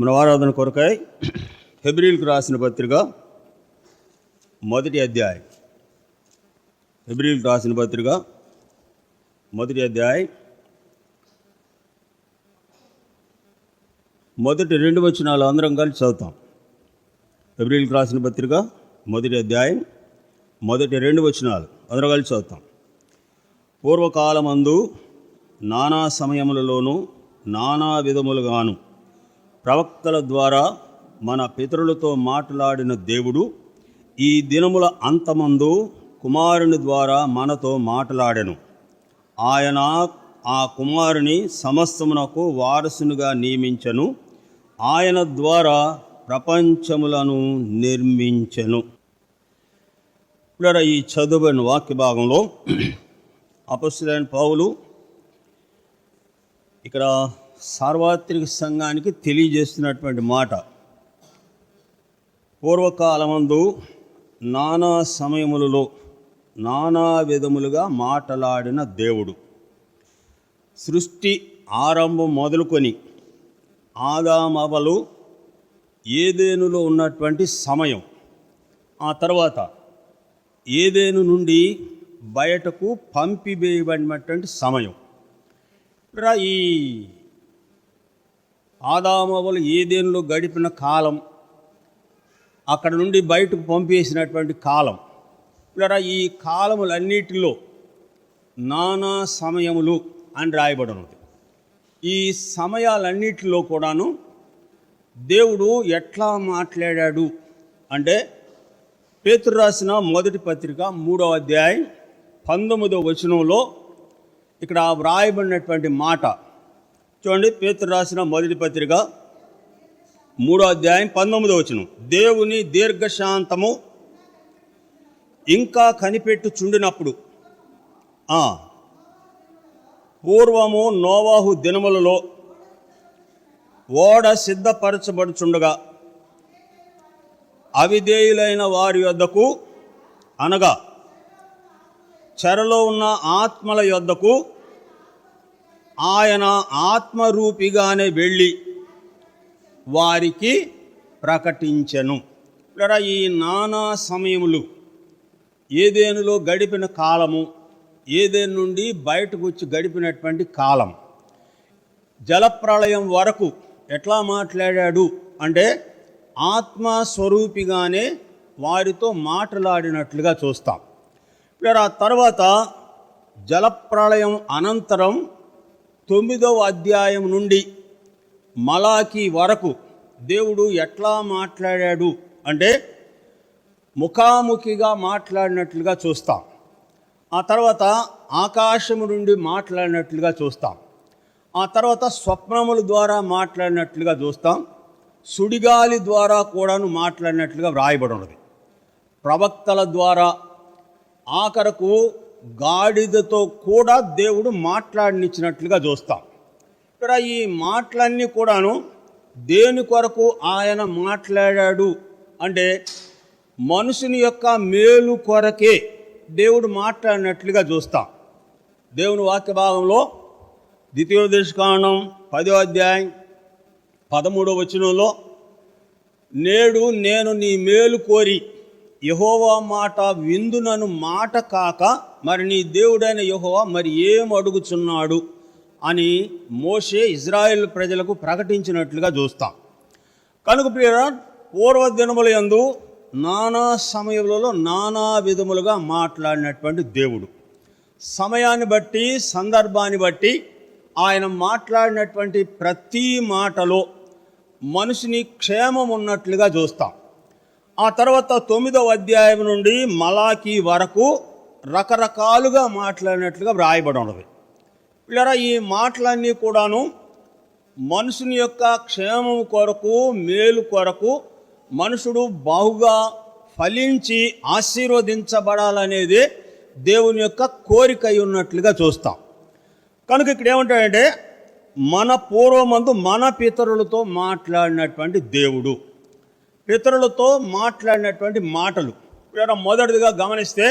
మన ఆరాధన కొరకై హెబ్రీయులకు రాసిన పత్రిక మొదటి అధ్యాయం. హెబ్రీయులకు రాసిన పత్రిక మొదటి అధ్యాయం మొదటి 2 వచనాలు అందరం కలిసి చదువుతాం. హెబ్రీయులకు రాసిన పత్రిక మొదటి అధ్యాయం మొదటి 2 వచనాలు అందరం కలిసి చదువుతాం. పూర్వకాలమందు నానా సమయములలోనూ నానా విధములుగాను ప్రవక్తల ద్వారా మన పితరులతో మాట్లాడిన దేవుడు ఈ దినముల అంతమందు కుమారుని ద్వారా మనతో మాట్లాడెను. ఆయన ఆ కుమారుని సమస్తమునకు వారసునిగా నియమించెను. ఆయన ద్వారా ప్రపంచములను నిర్మించెను. ఇప్పుడు ఈ చదువుని వాక్య భాగంలో అపొస్తలుడైన పౌలు ఇక్కడ సార్వత్రిక సంఘానికి తెలియజేస్తున్నటువంటి మాట, పూర్వకాలమందు నానా సమయములలో నానా విధములుగా మాట్లాడిన దేవుడు, సృష్టి ఆరంభం మొదలుకొని ఆదామవలు ఏదేనులో ఉన్నటువంటి సమయం, ఆ తర్వాత ఏదేను నుండి బయటకు పంపివేయబడినటువంటి సమయం, ఈ ఆదామవలు ఏదేనులో గడిపిన కాలం, అక్కడ నుండి బయటకు పంపేసినటువంటి కాలం, ఈ కాలములన్నిటిలో నానా సమయములు అని రాయబడి ఉన్నది. ఈ సమయాలన్నిటిలో కూడాను దేవుడు ఎట్లా మాట్లాడాడు అంటే, పేతురు రాసిన మొదటి పత్రిక 3వ అధ్యాయం 19వ వచనంలో ఇక్కడ వ్రాయబడినటువంటి మాట చూడండి. పేతురు రాసిన మొదటి పత్రిక 3వ అధ్యాయం 19వ వచనం, దేవుని దీర్ఘశాంతము ఇంకా కనిపెట్టుచుండినప్పుడు పూర్వము నోవాహు దినములలో ఓడ సిద్ధపరచబడుచుండగా అవిధేయులైన వారి యొద్దకు, అనగా చెరలో ఉన్న ఆత్మల యొద్దకు ఆయన ఆత్మరూపిగానే వెళ్ళి వారికి ప్రకటించెను. ఈ నానా సమయములు ఏదేనులో గడిపిన కాలము, ఏదేను నుండి బయటకు వచ్చి గడిపినటువంటి కాలం, జలప్రళయం వరకు ఎట్లా మాట్లాడాడు అంటే ఆత్మస్వరూపిగానే వారితో మాట్లాడినట్లుగా చూస్తాం. ఆ తర్వాత జలప్రళయం అనంతరం 9వ అధ్యాయం నుండి మలాకి వరకు దేవుడు ఎట్లా మాట్లాడాడు అంటే ముఖాముఖిగా మాట్లాడినట్లుగా చూస్తాం. ఆ తర్వాత ఆకాశము నుండి మాట్లాడినట్లుగా చూస్తాం. ఆ తర్వాత స్వప్నముల ద్వారా మాట్లాడినట్లుగా చూస్తాం. సుడిగాలి ద్వారా కూడాను మాట్లాడినట్లుగా వ్రాయబడి ఉన్నది. ప్రవక్తల ద్వారా ఆఖరకు గాడిదతో కూడా దేవుడు మాట్లాడినిచ్చినట్లుగా చూస్తాం. ఇక్కడ ఈ మాటలన్నీ కూడాను దేని కొరకు ఆయన మాట్లాడాడు అంటే మనుషుని యొక్క మేలు కొరకే దేవుడు మాట్లాడినట్లుగా చూస్తాం. దేవుని వాక్య భాగంలో ద్వితీయోపదేశకాండం 10వ అధ్యాయం 13వ వచనంలో, నేడు నేను నీ మేలు కోరి యెహోవా మాట విందునను మాట కాక మరి నీ దేవుడైన యెహోవా మరి ఏం అడుగుచున్నాడు అని మోషే ఇజ్రాయేల్ ప్రజలకు ప్రకటించినట్లుగా చూస్తాం. కనుక ప్రియులారా, పూర్వదినముల యందు నానా సమయములలో నానా విధములుగా మాట్లాడినటువంటి దేవుడు, సమయాన్ని బట్టి సందర్భాన్ని బట్టి ఆయన మాట్లాడినటువంటి ప్రతి మాటలో మనిషిని క్షేమం ఉన్నట్లుగా చూస్తాం. ఆ తర్వాత 9వ అధ్యాయం నుండి మలాకి వరకు రకరకాలుగా మాట్లాడినట్లుగా వ్రాయబడి ఉన్నది. ఇలా ఈ మాటలన్నీ కూడాను మనుషుని యొక్క క్షేమం కొరకు, మేలు కొరకు, మనుషుడు బాగుగా ఫలించి ఆశీర్వదించబడాలనేది దేవుని యొక్క కోరిక ఉన్నట్లుగా చూస్తాం. కనుక ఇక్కడ ఏమంటాడంటే, మన పూర్వమందు మన పితరులతో మాట్లాడినటువంటి దేవుడు, పితరులతో మాట్లాడినటువంటి మాటలు. మొదటిదిగా గమనిస్తే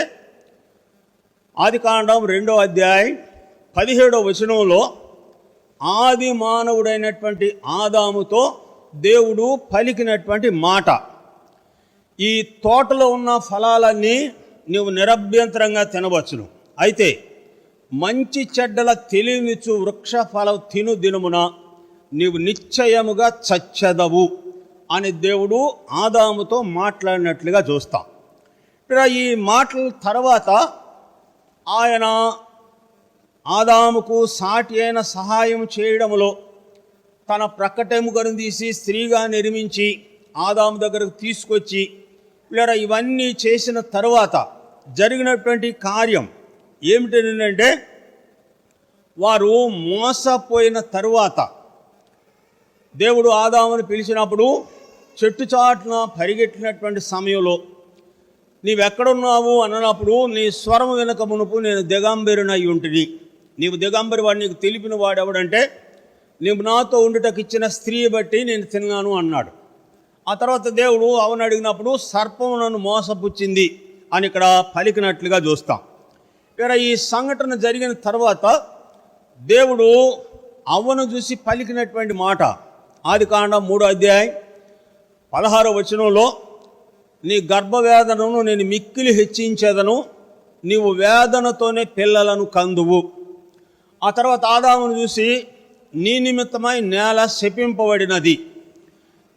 ఆదికాండం 2వ అధ్యాయం 17వ వచనంలో ఆది మానవుడైనటువంటి ఆదాముతో దేవుడు పలికినటువంటి మాట. ఈ తోటలో ఉన్న ఫలాలన్నీ నీవు నిరభ్యంతరంగా తినవచ్చును, అయితే మంచి చెడ్డల తెలియనిచ్చు వృక్ష ఫలం తిను దినమున నీవు నిశ్చయముగా చచ్చెదవు అని దేవుడు ఆదాముతో మాట్లాడినట్లుగా చూస్తాం. ఇక్కడ ఈ మాటల తర్వాత ఆయన ఆదాముకు సాటి అయిన సహాయం చేయడంలో తన ప్రక్కటెముకను తీసి స్త్రీగా నిర్మించి ఆదాము దగ్గరకు తీసుకొచ్చి ఇలా ఇవన్నీ చేసిన తర్వాత జరిగినటువంటి కార్యం ఏమిటంటే, వారు మోసపోయిన తరువాత దేవుడు ఆదామును పిలిచినప్పుడు చెట్టు చాటున పరిగెట్టినటువంటి సమయంలో నీవెక్కడున్నావు అన్నప్పుడు నీ స్వరము వెనక మునుపు నేను దిగంబరునై ఉంటిని, నీవు దిగంబరి వాడు నీకు తెలిపిన వాడు ఎవడంటే నీవు నాతో ఉండుటకు ఇచ్చిన స్త్రీ బట్టి నేను తిన్నాను అన్నాడు. ఆ తర్వాత దేవుడు అవను అడిగినప్పుడు సర్పం నన్ను మోసపుచ్చింది అని ఇక్కడ పలికినట్లుగా చూస్తాం. ఇక్కడ ఈ సంఘటన జరిగిన తర్వాత దేవుడు అవ్వను చూసి పలికినటువంటి మాట ఆదికాండం 3:16 నీ గర్భవేదనను నేను మిక్కిలి హెచ్చించేదను, నీవు వేదనతోనే పిల్లలను కందువు. ఆ తర్వాత ఆదామును చూసి నీ నిమిత్తమై నేల శపింపబడినది,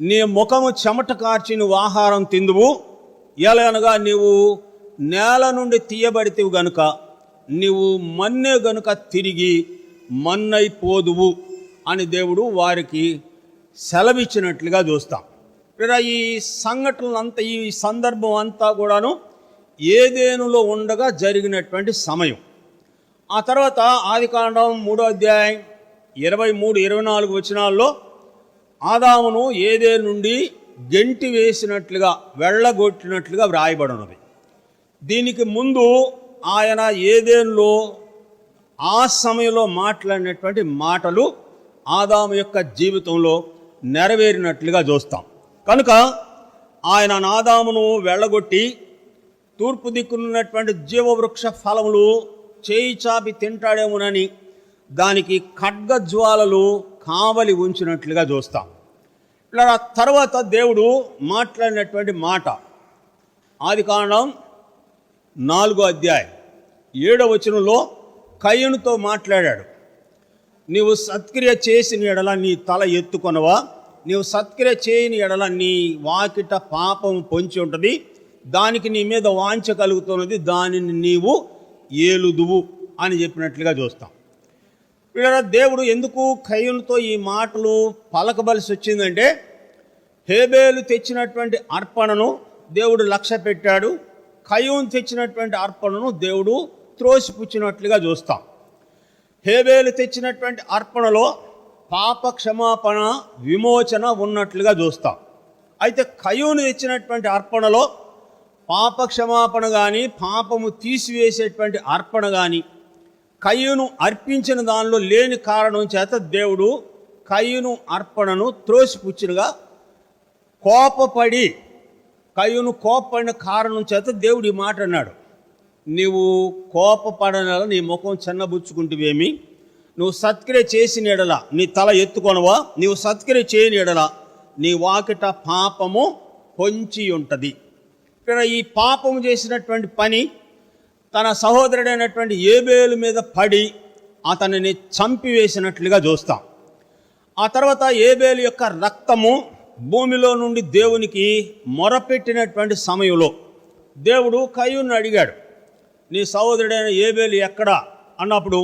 నీ ముఖము చెమట కార్చి నువ్వు ఆహారం తిందువు, ఎలాగనగా నీవు నేల నుండి తీయబడితివి గనుక నీవు మన్నే గనుక తిరిగి మన్నైపోదువు అని దేవుడు వారికి సెలవిచ్చినట్లుగా చూస్తాం. ఇక్కడ ఈ సంఘటనలంతా, ఈ సందర్భం అంతా కూడాను ఏదేనులో ఉండగా జరిగినటువంటి సమయం. ఆ తర్వాత ఆదికాండం 3:23-24 ఆదామును ఏదేను నుండి గెంటి వేసినట్లుగా వెళ్ళగొట్టినట్లుగా వ్రాయబడినది. దీనికి ముందు ఆయన ఏదేనులో ఆ సమయంలో మాట్లాడినటువంటి మాటలు ఆదాము యొక్క జీవితంలో నెరవేరినట్లుగా చూస్తాం. కనుక ఆయన ఆదామును వెళ్ళగొట్టి తూర్పు దిక్కునున్నటువంటి జీవవృక్ష ఫలములు చేయి చాపి తింటాడేమోనని దానికి ఖడ్గజ్వాలలు కావలి ఉంచినట్లుగా చూస్తాం. ఇలా తర్వాత దేవుడు మాట్లాడినటువంటి మాట ఆదికాండం 4:7 కయ్యనుతో మాట్లాడాడు. నీవు సత్క్రియ చేసిన ఎడల నీ తల ఎత్తుకొనవా, నీవు సత్క్రియ చేయని ఎడల నీ వాకిట పాపం పొంచి ఉంటుంది, దానికి నీ మీద వాంఛ కలుగుతున్నది, దానిని నీవు ఏలుదువు అని చెప్పినట్లుగా చూస్తాం. వీళ్ళ దేవుడు ఎందుకు కయ్యనుతో ఈ మాటలు పలకబలిసి వచ్చిందంటే, హేబేలు తెచ్చినటువంటి అర్పణను దేవుడు లక్ష్య పెట్టాడు, కయ్యూను తెచ్చినటువంటి అర్పణను దేవుడు త్రోసిపుచ్చినట్లుగా చూస్తాం. హేబేలు తెచ్చినటువంటి అర్పణలో పాప క్షమాపణ విమోచన ఉన్నట్లుగా చూస్తాం. అయితే కయ్యూను తెచ్చినటువంటి అర్పణలో పాప క్షమాపణ కానీ పాపము తీసివేసేటువంటి అర్పణ కానీ కయ్యూను అర్పించిన దానిలో లేని కారణం చేత దేవుడు కయ్యూను అర్పణను త్రోసిపుచ్చినగా కోపపడి కయ్యూను కోపపడిన కారణం చేత దేవుడు ఈ మాట అన్నాడు, నీవు కోపపడనలా నీ ముఖం చిన్నబుచ్చుకుంటువేమి, నువ్వు సత్క్రియ చేసిన ఎడల నీ తల ఎత్తుకొనవా, నీవు సత్క్రియ చేయని ఎడల నీ వాకిట పాపము పొంచి ఉంటుంది. ఇక్కడ ఈ పాపము చేసినటువంటి పని తన సహోదరుడైనటువంటి ఏబేలు మీద పడి అతనిని చంపివేసినట్లుగా చూస్తాం. ఆ తర్వాత ఏబేలు యొక్క రక్తము భూమిలో నుండి దేవునికి మొరపెట్టినటువంటి సమయంలో దేవుడు కయ్యూను అడిగాడు, నీ సహోదరుడైన ఏబేలు ఎక్కడా అన్నప్పుడు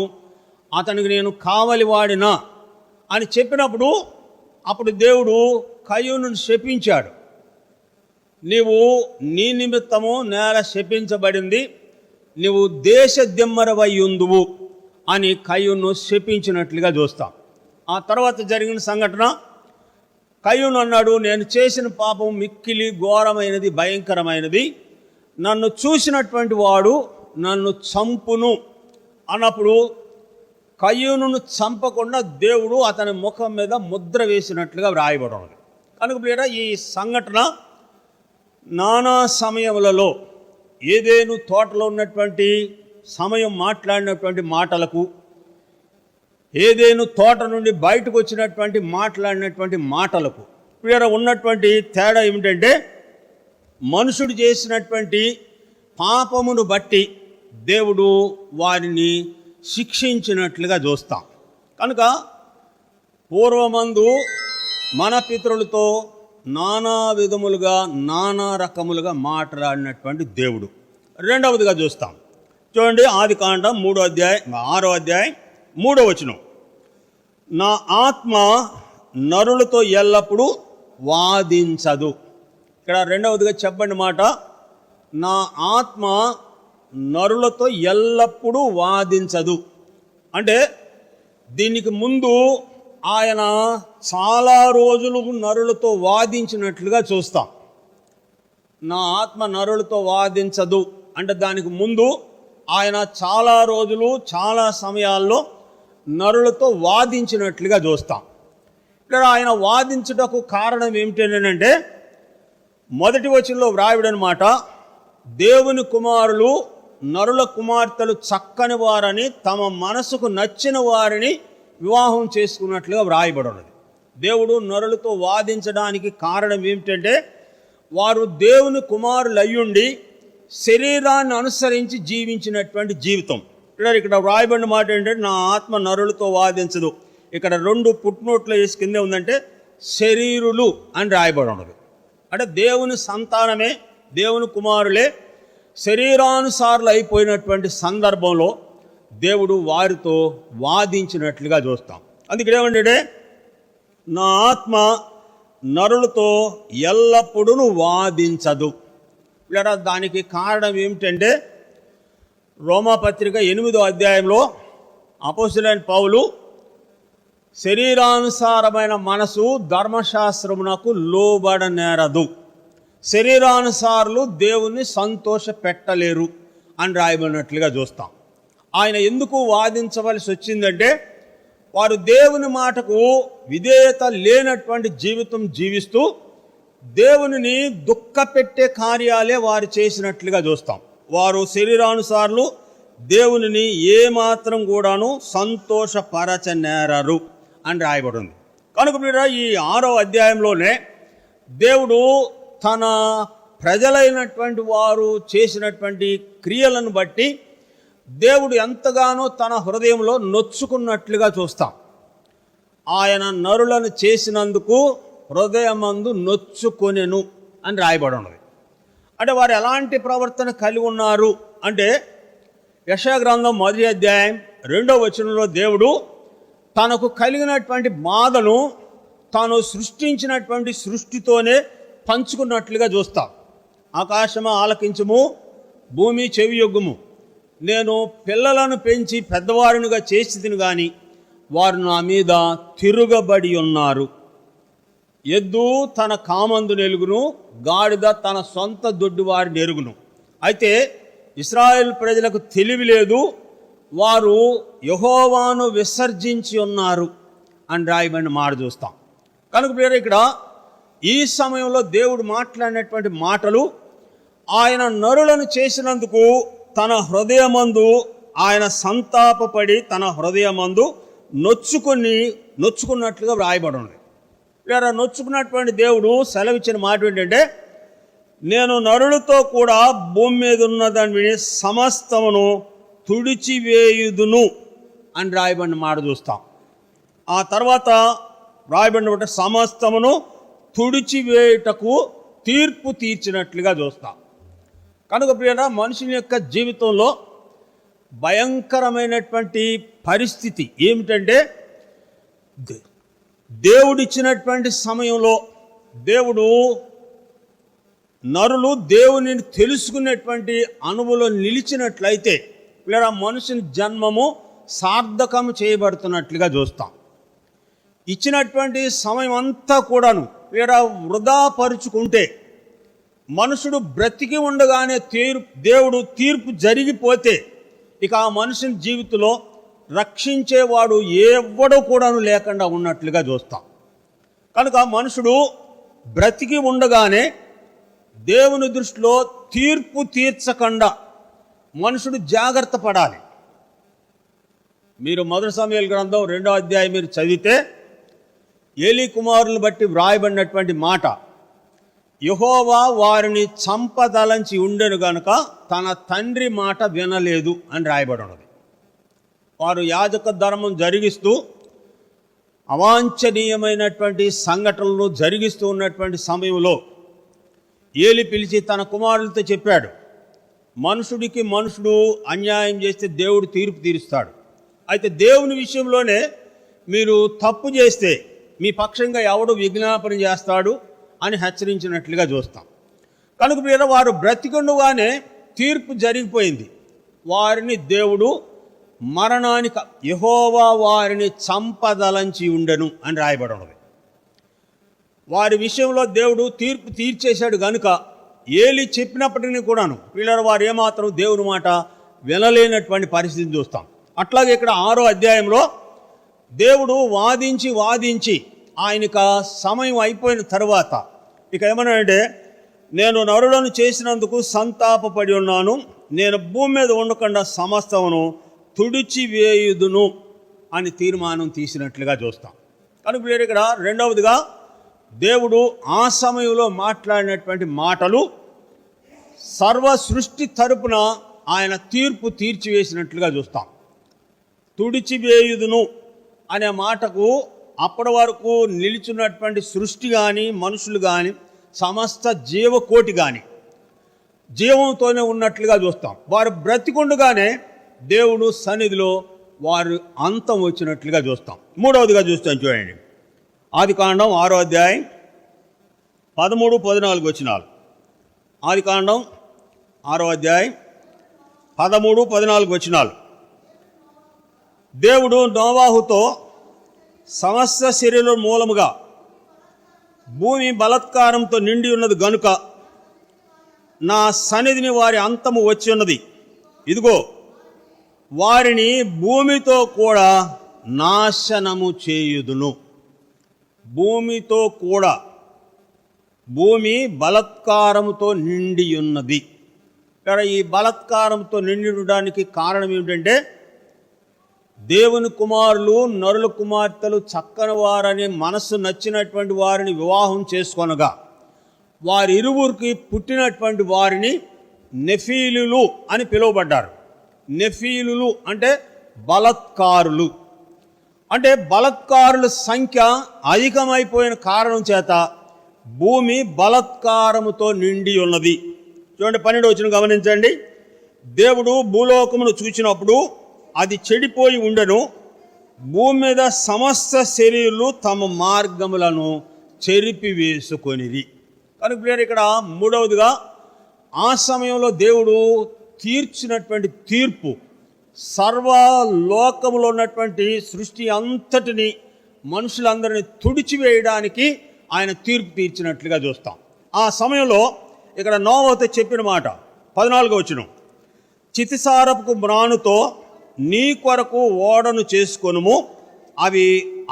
అతనికి నేను కావలివాడినా అని చెప్పినప్పుడు అప్పుడు దేవుడు కయ్యూను శపించాడు. నీవు నీ నిమిత్తము నేల శపించబడింది, నీవు దేశ దిమ్మరవై ఉందువు అని కయ్యూను శపించినట్లుగా చూస్తాం. ఆ తర్వాత జరిగిన సంఘటన, కయ్యూను అన్నాడు, నేను చేసిన పాపం మిక్కిలి ఘోరమైనది, భయంకరమైనది, నన్ను చూసినటువంటి వాడు నన్ను చంపును అన్నప్పుడు కయ్యూనును చంపకుండా దేవుడు అతని ముఖం మీద ముద్ర వేసినట్లుగా వ్రాయబడినది. కనుక ఈ సంఘటన నానా సమయములలో ఏదేను తోటలో ఉన్నటువంటి సమయం మాట్లాడినటువంటి మాటలకు, ఏదేను తోట నుండి బయటకు వచ్చినటువంటి మాట్లాడినటువంటి మాటలకు ఇక్కడ ఉన్నటువంటి తేడా ఏమిటంటే మనుషుడు చేసినటువంటి పాపమును బట్టి దేవుడు వారిని శిక్షించినట్లుగా చూస్తాం. కనుక పూర్వమందు మన పితరులతో నానా విధములుగా నానా రకములుగా మాట్లాడినటువంటి దేవుడు. రెండవదిగా చూస్తాం, చూడండి, ఆదికాండం 6వ అధ్యాయం 3వ వచనం. నా ఆత్మ నరులతో ఎల్లప్పుడూ వాదించదు. ఇక్కడ రెండవదిగా చెప్పండి మాట, నా ఆత్మ నరులతో ఎల్లప్పుడూ వాదించదు. అంటే దీనికి ముందు ఆయన చాలా రోజులు నరులతో వాదించినట్లుగా చూస్తాం. నా ఆత్మ నరులతో వాదించదు అంటే దానికి ముందు ఆయన చాలా రోజులు చాలా సమయాల్లో నరులతో వాదించినట్లుగా చూస్తాం. ఇక్కడ ఆయన వాదించుటకు కారణం ఏమిటంటే మొదటి వచనంలో వ్రాయబడినమాట, దేవుని కుమారులు నరుల కుమార్తెలు చక్కని వారని తమ మనసుకు నచ్చిన వారిని వివాహం చేసుకున్నట్లుగా వ్రాయబడి ఉన్నది. దేవుడు నరులతో వాదించడానికి కారణం ఏమిటంటే వారు దేవుని కుమారులు అయ్యుండి శరీరాన్ని అనుసరించి జీవించినటువంటి జీవితం. ఇక్కడ వ్రాయబడిన మాట ఏంటంటే నా ఆత్మ నరులతో వాదించదు. ఇక్కడ 2 పుట్నోట్లు వేసి కిందే ఉందంటే శరీరులు అని రాయబడి ఉన్నది. అంటే దేవుని సంతానమే, దేవుని కుమారులే శరీరానుసారులు అయిపోయినటువంటి సందర్భంలో దేవుడు వారితో వాదించినట్లుగా చూస్తాం. అందుకే ఏమంటే నా ఆత్మ నరులతో ఎల్లప్పుడూ వాదించదు. లేదా దానికి కారణం ఏమిటంటే రోమాపత్రిక 8వ అధ్యాయంలో అపోస్తలుడైన పౌలు శరీరానుసారమైన మనసు ధర్మశాస్త్రమునకు లోబడనేరదు, శరీరానుసారులు దేవుణ్ణి సంతోష పెట్టలేరు అని రాయబడినట్లుగా చూస్తాం. ఆయన ఎందుకు వాదించవలసి వచ్చిందంటే వారు దేవుని మాటకు విధేయత లేనటువంటి జీవితం జీవిస్తూ దేవునిని దుఃఖపెట్టే కార్యాలే వారు చేసినట్లుగా చూస్తాం. వారు శరీరానుసారులు దేవునిని ఏమాత్రం కూడాను సంతోషపరచనేరరు అని రాయబడి ఉంది. కనుక మీరు ఈ 6వ అధ్యాయంలోనే దేవుడు తన ప్రజలైనటువంటి వారు చేసినటువంటి క్రియలను బట్టి దేవుడు ఎంతగానో తన హృదయంలో నొచ్చుకున్నట్లుగా చూస్తాం. ఆయన నరులను చేసినందుకు హృదయమందు నొచ్చుకొనెను అని రాయబడి ఉన్నది. అంటే వారు ఎలాంటి ప్రవర్తన కలిగి ఉన్నారు అంటే యెషయా గ్రంథం 1వ అధ్యాయం 2వ వచనంలో దేవుడు తనకు కలిగినటువంటి బాధను తాను సృష్టించినటువంటి సృష్టితోనే పంచుకున్నట్లుగా చూస్తాం. ఆకాశము ఆలకించుము, భూమి చెవియొగ్గుము, నేను పిల్లలను పెంచి పెద్దవారినిగా చేసిదిని కానీ వారు నా మీద తిరుగబడి ఉన్నారు. ఎద్దు తన కామందు నెలుగును, గాడిద తన సొంత దొడ్డివారిని ఎరుగును. అయితే ఇశ్రాయేల్ ప్రజలకు తెలివి లేదు, వారు యెహోవాను విసర్జించి ఉన్నారు అని రాయబడిన మాట చూస్తాం. కనుక మీరు ఇక్కడ ఈ సమయంలో దేవుడు మాట్లాడినటువంటి మాటలు ఆయన నరులను చేసినందుకు తన హృదయమందు ఆయన సంతాపపడి తన హృదయమందు నొచ్చుకున్నట్లుగా వ్రాయబడి ఉంది. లేదా నొచ్చుకున్నటువంటి దేవుడు సెలవిచ్చిన మాట ఏంటంటే నేను నరులతో కూడా భూమి మీద ఉన్నదాన్ని సమస్తమును తుడిచివేయుదును అని రాయబడిన మాట చూస్తాం. ఆ తర్వాత రాయబడిన సమస్తమును తుడిచివేయుటకు తీర్పు తీర్చినట్లుగా చూస్తాం. కనుక ప్రియరా, మనుషుని యొక్క జీవితంలో భయంకరమైనటువంటి పరిస్థితి ఏమిటంటే దేవుడిచ్చినటువంటి సమయంలో నరులు దేవునిని తెలుసుకునేటువంటి అనుభవంలో నిలిచినట్లయితే లేదా మనుషుని జన్మము సార్థకము చేయబడుతున్నట్లుగా చూస్తాం. ఇచ్చినటువంటి సమయం అంతా కూడాను లేదా వృధా పరుచుకుంటే మనుషుడు బ్రతికి ఉండగానే దేవుడు తీర్పు జరిగిపోతే ఇక ఆ మనుషుని జీవితంలో రక్షించేవాడు ఎవ్వడూ కూడాను లేకుండా ఉన్నట్లుగా చూస్తాం. కనుక మనుషుడు బ్రతికి ఉండగానే దేవుని దృష్టిలో తీర్పు తీర్చకుండా మనుషుడు జాగ్రత్త పడాలి. మీరు 1 సమూయేలు గ్రంథం 2వ అధ్యాయం మీరు చదివితే ఏలీ కుమారులను బట్టి వ్రాయబడినటువంటి మాట, యెహోవా వారిని చంపదలంచి ఉండెను గనుక తన తండ్రి మాట వినలేదు అని రాయబడి ఉన్నది. వారు యాజక ధర్మం జరిగిస్తూ అవాంఛనీయమైనటువంటి సంఘటనలు జరిగిస్తూ ఉన్నటువంటి సమయంలో ఏలి పిలిచి తన కుమారులతో చెప్పాడు, మనుషుడికి మనుషుడు అన్యాయం చేస్తే దేవుడు తీర్పు తీరుస్తాడు. అయితే దేవుని విషయంలోనే మీరు తప్పు చేస్తే మీ పక్షంగా ఎవడు విజ్ఞాపన చేస్తాడు అని హెచ్చరించినట్లుగా చూస్తాం. కనుక మీద వారు బ్రతికుండగానే తీర్పు జరిగిపోయింది. వారిని దేవుడు మరణానికి యెహోవా వారిని చంపదలంచి ఉండెను అని రాయబడి ఉన్నది. వారి విషయంలో దేవుడు తీర్పు తీర్చేశాడు కనుక ఏలి చెప్పినప్పటికీ కూడాను వీళ్ళ వారు ఏమాత్రం దేవుని మాట వినలేనటువంటి పరిస్థితిని చూస్తాం. అట్లాగే ఇక్కడ 6వ అధ్యాయంలో దేవుడు వాదించి ఆయనకు సమయం అయిపోయిన తర్వాత ఇక ఏమన్నాడంటే, నేను నరులను చేసినందుకు సంతాపపడి ఉన్నాను, నేను భూమి మీద ఉండకుండా సమస్తమును తుడిచివేయుదును అని తీర్మానం తీసినట్లుగా చూస్తాం. కనుక మీరు ఇక్కడ రెండవదిగా దేవుడు ఆ సమయంలో మాట్లాడినటువంటి మాటలు సర్వ సృష్టి తరపున ఆయన తీర్పు తీర్చివేసినట్లుగా చూస్తాం. తుడిచివేయుదును అనే మాటకు అప్పటి వరకు నిలిచినటువంటి సృష్టి కానీ మనుషులు కానీ సమస్త జీవకోటి కానీ జీవంతోనే ఉన్నట్లుగా చూస్తాం. వారు బ్రతికుండగానే దేవుడు సన్నిధిలో వారు అంతం వచ్చినట్లుగా చూస్తాం. మూడవదిగా చూస్తాం చూడండి, ఆదికాండం 6వ అధ్యాయం 13-14 వచనాలు. ఆదికాండం 6వ అధ్యాయం 13-14 వచనాలు. దేవుడు నోవాహుతో సమస్త శరీరం మూలముగా భూమి బలాత్కారంతో నిండి ఉన్నది గనుక నా సన్నిధిని వారి అంతము వచ్చి ఉన్నది, ఇదిగో వారిని భూమితో కూడా నాశనము చేయుదును. భూమితో కూడా, భూమి బలాత్కారముతో నిండి ఉన్నది. ఇక్కడ ఈ బలాత్కారంతో నిండి ఉండడానికి కారణం ఏమిటంటే, దేవుని కుమారులు నరుల కుమార్తెలు చక్కని వారని మనసు నచ్చినటువంటి వారిని వివాహం చేసుకొనగా వారిరువురికి పుట్టినటువంటి వారిని నెఫీలులు అని పిలువబడ్డారు. నెఫీలులు అంటే బలాత్కారులు. అంటే బలాత్కారుల సంఖ్య అధికమైపోయిన కారణం చేత భూమి బలాత్కారముతో నిండి ఉన్నది. చూడండి 12వ వచనం గమనించండి. దేవుడు భూలోకమును చూసినప్పుడు అది చెడిపోయి ఉండెను, భూమి మీద సమస్త శరీరులు తమ మార్గములను చెరిపివేసుకొనిరి. కనుక ఇక్కడ మూడవదిగా ఆ సమయంలో దేవుడు తీర్చినటువంటి తీర్పు సర్వలోకములో ఉన్నటువంటి సృష్టి అంతటిని మనుషులందరినీ తుడిచివేయడానికి ఆయన తీర్పు తీర్చినట్లుగా చూస్తాం. ఆ సమయంలో ఇక్కడ నోవాహుతో చెప్పిన మాట 14వ వచనం, చితిసారపు మ్రానుతో నీ కొరకు ఓడను చేసుకొనుము, అవి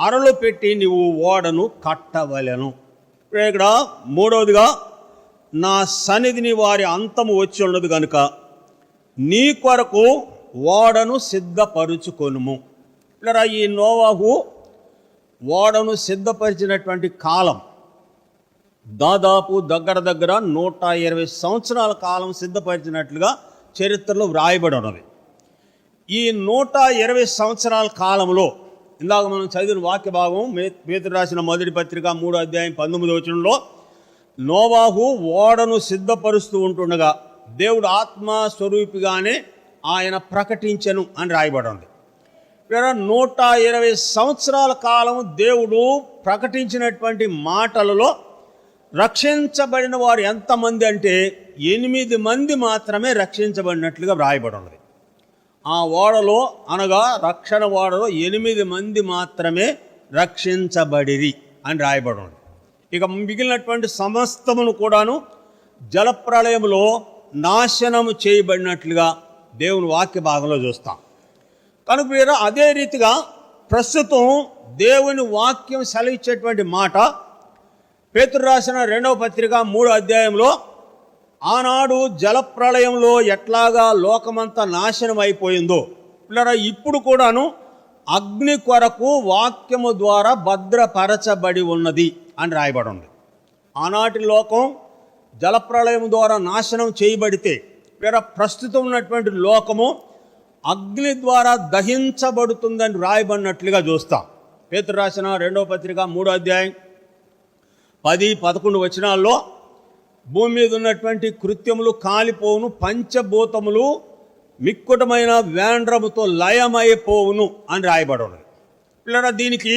అరలు పెట్టి నీవు ఓడను కట్టవలెను. ఇక్కడ మూడవదిగా నా సన్నిధిని వారి అంతము వచ్చి ఉన్నది కనుక నీ కొరకు ఓడను సిద్ధపరుచుకొనుము. ఇక్కడ ఈ నోవాహు ఓడను సిద్ధపరిచినటువంటి కాలం దాదాపు దగ్గర 120 సంవత్సరాల కాలం సిద్ధపరిచినట్లుగా చరిత్రలో వ్రాయబడి ఉన్నది. ఈ 120 సంవత్సరాల కాలంలో ఇందాక మనం చదివిన వాక్య భాగం పేతురు రాసిన మొదటి పత్రిక 3వ అధ్యాయం 19వ వచనంలో నోవాహు ఓడను సిద్ధపరుస్తూ ఉంటుండగా దేవుడు ఆత్మస్వరూపిగానే ఆయన ప్రకటించెను అని రాయబడి ఉంది. 120 సంవత్సరాల కాలం దేవుడు ప్రకటించినటువంటి మాటలలో రక్షించబడిన వారు ఎంతమంది అంటే 8 మంది మాత్రమే రక్షించబడినట్లుగా వ్రాయబడి ఉన్నది. ఆ ఓడలో అనగా రక్షణ ఓడలో 8 మంది మాత్రమే రక్షించబడిరి అని రాయబడి ఉన్నది. ఇక మిగిలినటువంటి సమస్తమును కూడాను జలప్రళయంలో నాశనము చేయబడినట్లుగా దేవుని వాక్య భాగంలో చూస్తాం. కనుక మీరు అదే రీతిగా ప్రస్తుతం దేవుని వాక్యం సెలవిచ్చేటువంటి మాట పేతురు రాసిన 2వ పత్రిక 3వ అధ్యాయంలో ఆనాడు జలప్రళయంలో ఎట్లాగా లోకమంతా నాశనం అయిపోయిందో పిల్లరా ఇప్పుడు కూడాను అగ్ని కొరకు వాక్యము ద్వారా భద్రపరచబడి ఉన్నది అని రాయబడి ఉంది. ఆనాటి లోకం జలప్రళయం ద్వారా నాశనం చేయబడితే ప్రస్తుతం ఉన్నటువంటి లోకము అగ్ని ద్వారా దహించబడుతుందని రాయబడినట్లుగా చూస్తాం. పేతురు రాసిన 2వ పత్రిక 3వ అధ్యాయం 10-11 వచనాల్లో భూమి మీద ఉన్నటువంటి కృత్యములు కాలిపోవును, పంచభూతములు మిక్కుటమైన వేండ్రముతో లయమైపోవును అని రాయబడి ఉన్నది. పిల్లరా, దీనికి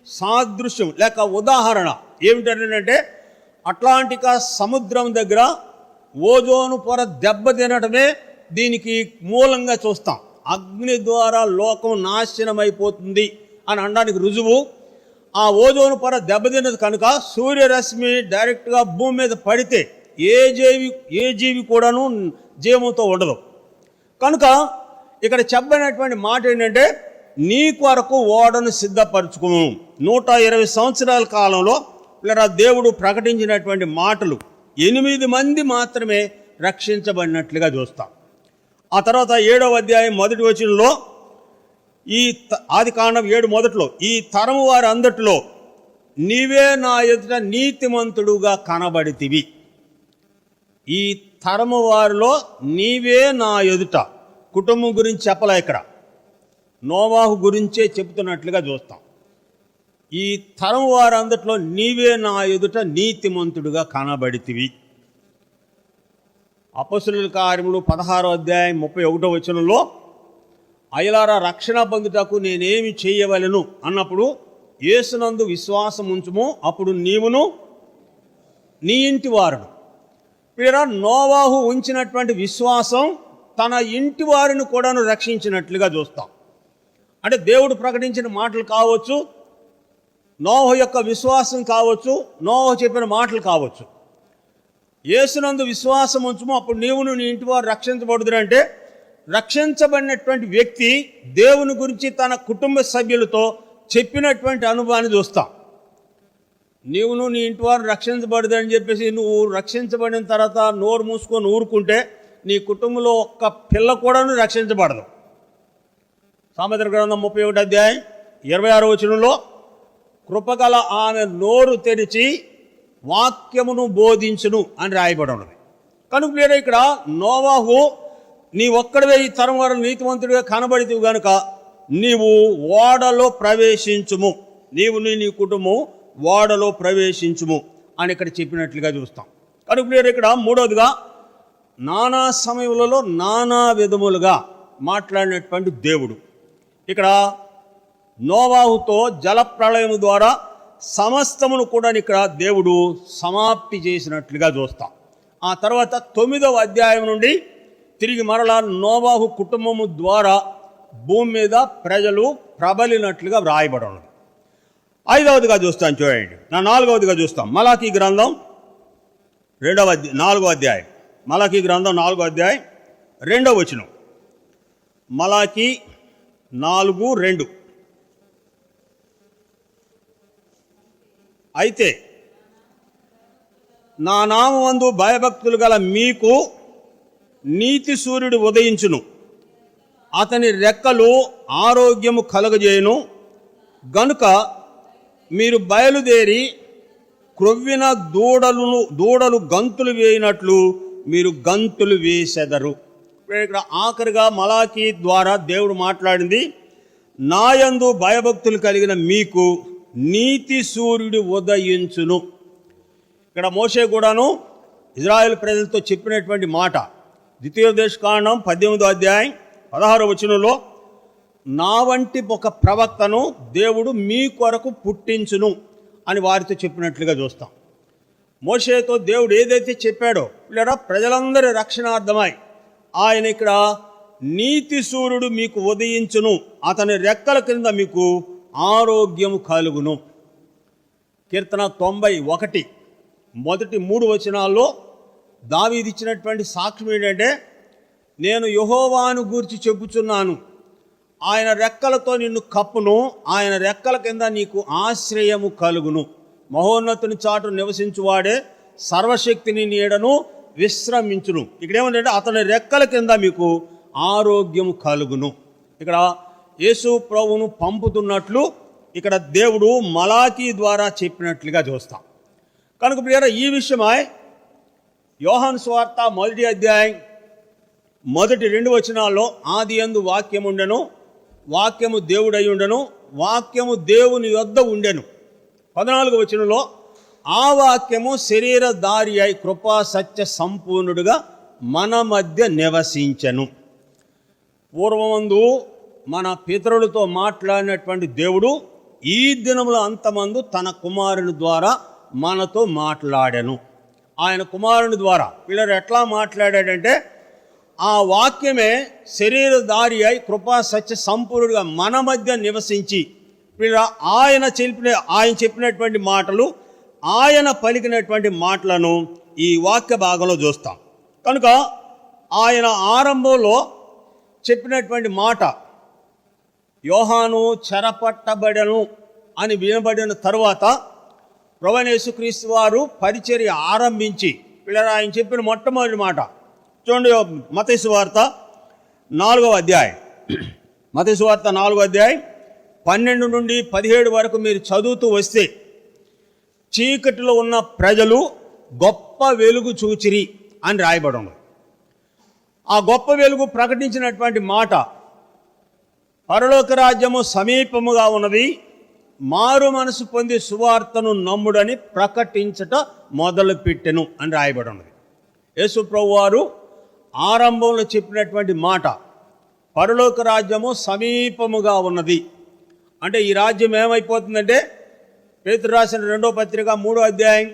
సాదృశ్యం లేక ఉదాహరణ ఏమిటంటే అట్లాంటికా సముద్రం దగ్గర ఓజోను పొర దెబ్బతినటమే దీనికి మూలంగా చూస్తాం. అగ్ని ద్వారా లోకం నాశనమైపోతుంది అని అనడానికి రుజువు ఆ ఓజోను పొర దెబ్బతిన్నది కనుక సూర్యరశ్మి డైరెక్ట్గా భూమి మీద పడితే ఏ జీవి కూడాను జీవంతో ఉండదు. కనుక ఇక్కడ చెప్పినటువంటి మాట ఏంటంటే నీ కొరకు ఓడను సిద్ధపరచుకును. 120 సంవత్సరాల కాలంలో ఇలా దేవుడు ప్రకటించినటువంటి మాటలు 8 మంది మాత్రమే రక్షించబడినట్లుగా చూస్తాం. ఆ తర్వాత 7వ అధ్యాయం 1వ వచనంలో ఈ ఆదికాండం 7 మొదట్లో ఈ తరము వారి అందటిలో నీవే నా ఎదుట నీతిమంతుడుగా కనబడితివి. ఈ తరము వారిలో నీవే నా ఎదుట, కుటుంబం గురించి చెప్పలే, ఇక్కడ నోవాహు గురించే చెబుతున్నట్లుగా చూస్తాం. ఈ తరం వారందట్లో నీవే నా ఎదుట నీతిమంతుడుగా కనబడితివి. అపొస్తలుల కార్యములు 16వ అధ్యాయం 31వ వచనంలో అయలారా రక్షణ పొందుటకు నేనేమి చేయవలెను అన్నప్పుడు యేసునందు విశ్వాసం ఉంచుము, అప్పుడు నీవును నీ ఇంటి వారును. వీరా, నోవాహు ఉంచినటువంటి విశ్వాసం తన ఇంటి వారిని కూడాను రక్షించినట్లుగా చూస్తాం. అంటే దేవుడు ప్రకటించిన మాటలు కావచ్చు, నోవహు యొక్క విశ్వాసం కావచ్చు, నోవహు చెప్పిన మాటలు కావచ్చు. యేసునందు విశ్వాసం ఉంచుము, అప్పుడు నీవును నీ ఇంటి వారు రక్షించబడుదురంటే రక్షించబడినటువంటి వ్యక్తి దేవుని గురించి తన కుటుంబ సభ్యులతో చెప్పినటువంటి అనుభవాన్ని చూస్తాం. నీవును నీ ఇంటి వారు రక్షించబడదని చెప్పేసి నువ్వు రక్షించబడిన తర్వాత నోరు మూసుకొని ఊరుకుంటే నీ కుటుంబంలో ఒక్క పిల్ల కూడాను రక్షించబడదు. సామెతల గ్రంథం 31వ అధ్యాయం 26వ వచనంలో కృపగల ఆమె నోరు తెరిచి వాక్యమును బోధించును అని రాయబడి ఉన్నది. కనుక లేదా ఇక్కడ నోవాహు నీ ఒక్కడివే ఈ తరం వారు నీతివంతుడిగా కనబడితివి కనుక నీవు ఓడలో ప్రవేశించుము, నీవు నీ కుటుంబం ఓడలో ప్రవేశించుము అని ఇక్కడ చెప్పినట్లుగా చూస్తాం. కనుక లేదా ఇక్కడ మూడవదిగా నానా సమయములలో నానా విధములుగా మాట్లాడినటువంటి దేవుడు ఇక్కడ నోవాహుతో జలప్రళయం ద్వారా సమస్తమును కూడా ఇక్కడ దేవుడు సమాప్తి చేసినట్లుగా చూస్తాం. ఆ తర్వాత 9వ అధ్యాయం నుండి తిరిగి మరలా నోవాహు కుటుంబము ద్వారా భూమి మీద ప్రజలు ప్రబలినట్లుగా వ్రాయబడి ఉన్నది. 5వదిగా చూస్తాం, చూడండి. 4వదిగా చూస్తాం మలాకీ గ్రంథం 4వ అధ్యాయం. మలాకీ గ్రంథం 4వ అధ్యాయం 2వ వచనం. మలాకీ 4:2. అయితే నా నామమందు భయభక్తులు గల మీకు నీతి సూర్యుడు ఉదయించును, అతని రెక్కలు ఆరోగ్యము కలుగజేయును గనుక మీరు బయలుదేరి క్రొవ్విన దూడలు గంతులు వేయినట్లు మీరు గంతులు వేసెదరు. ఇక్కడ ఆఖరిగా మలాకీ ద్వారా దేవుడు మాట్లాడింది, నాయందు భయభక్తులు కలిగిన మీకు నీతి సూర్యుడు ఉదయించును. ఇక్కడ మోషే కూడాను ఇజ్రాయెల్ ప్రజలతో చెప్పినటువంటి మాట ద్వితీయోపదేశకాండం 18వ అధ్యాయం 16వ వచనంలో నా వంటి ఒక ప్రవక్తను దేవుడు మీ కొరకు పుట్టించును అని వారితో చెప్పినట్లుగా చూస్తాం. మోషేతో దేవుడు ఏదైతే చెప్పాడో లేదా ప్రజలందరి రక్షణార్థమై ఆయన ఇక్కడ నీతి సూర్యుడు మీకు ఉదయించును, అతని రెక్కల కింద మీకు ఆరోగ్యము కలుగును. కీర్తన 91 మొదటి 3 వచనాల్లో దావీదు ఇచ్చినటువంటి సాక్ష్యం ఏంటంటే, నేను యెహోవాను గూర్చి చెప్పుచున్నాను, ఆయన రెక్కలతో నిన్ను కప్పును, ఆయన రెక్కల కింద నీకు ఆశ్రయము కలుగును. మహోన్నతుని చాటు నివసించువాడే సర్వశక్తిని నీడను విశ్రమించును. ఇక్కడ ఏమంటే అతని రెక్కల కింద మీకు ఆరోగ్యము కలుగును. ఇక్కడ యేసు ప్రభువును పంపుతున్నట్లు ఇక్కడ దేవుడు మలాకీ ద్వారా చెప్పినట్లుగా చూస్తాం. కనుక ప్రియరా, ఈ విషయమై యోహాను సువార్త 1వ అధ్యాయం 1-2 వచనాల్లో ఆది యందు వాక్యం ఉండెను, వాక్యము దేవుడై ఉండెను, వాక్యము దేవుని యొద్ద ఉండెను. 14వ వచనంలో ఆ వాక్యము శరీరధారి అయి కృపా సత్య సంపూర్ణుడుగా మన మధ్య నివసించెను. పూర్వమందు మన పితరులతో మాట్లాడినటువంటి దేవుడు ఈ దినముల అంతమందు తన కుమారుని ద్వారా మనతో మాట్లాడాను. ఆయన కుమారుని ద్వారా వీళ్ళరు ఎట్లా మాట్లాడాడంటే, ఆ వాక్యమే శరీరధారి అయి కృపా సత్య సంపూర్ణుడుగా మన మధ్య నివసించి ఆయన చెప్పినటువంటి మాటలు, ఆయన పలికినటువంటి మాటలను ఈ వాక్య భాగంలో చూస్తాం. కనుక ఆయన ఆరంభంలో చెప్పినటువంటి మాట, యోహాను చెరపట్టబడెను అని వినబడిన తరువాత ప్రభువైన యేసుక్రీస్తు వారు పరిచర్య ఆరంభించి ఆయన చెప్పిన మొట్టమొదటి మాట చూడండి. మత్తయి సువార్త 4వ అధ్యాయం, మత్తయి సువార్త 4వ అధ్యాయం 12-17 వరకు మీరు చదువుతూ వస్తే, చీకటిలో ఉన్న ప్రజలు గొప్ప వెలుగు చూచిరి అని రాయబడి ఉంది. ఆ గొప్ప వెలుగు ప్రకటించినటువంటి మాట, పరలోక రాజ్యము సమీపముగా ఉన్నది, మారు మనసు పొంది సువార్తను నమ్ముడని ప్రకటించట మొదలుపెట్టెను అని రాయబడి ఉన్నది. యేసు ప్రభు వారు ఆరంభంలో చెప్పినటువంటి మాట, పరలోక రాజ్యము సమీపముగా ఉన్నది అంటే ఈ రాజ్యం ఏమైపోతుందంటే, పేతురు రాసిన 2వ పత్రిక 3వ అధ్యాయం